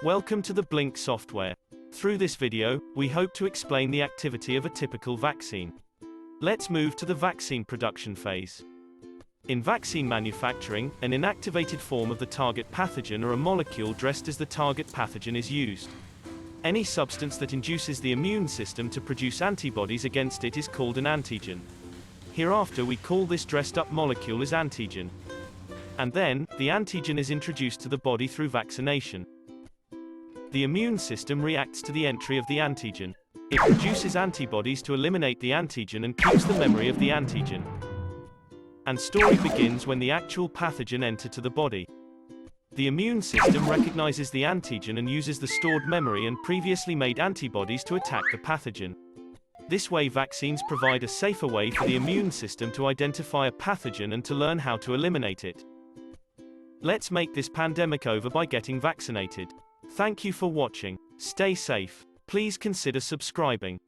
Welcome to the Blink software. Through this video, we hope to explain the activity of a typical vaccine. Let's move to the vaccine production phase. In vaccine manufacturing, an inactivated form of the target pathogen or a molecule dressed as the target pathogen is used. Any substance that induces the immune system to produce antibodies against it is called an antigen. Hereafter we call this dressed up molecule as antigen. And then, the antigen is introduced to the body through vaccination. The immune system reacts to the entry of the antigen. It produces antibodies to eliminate the antigen and keeps the memory of the antigen. And story begins when the actual pathogen enters to the body. The immune system recognizes the antigen and uses the stored memory and previously made antibodies to attack the pathogen. This way vaccines provide a safer way for the immune system to identify a pathogen and to learn how to eliminate it. Let's make this pandemic over by getting vaccinated. Thank you for watching. Stay safe. Please consider subscribing.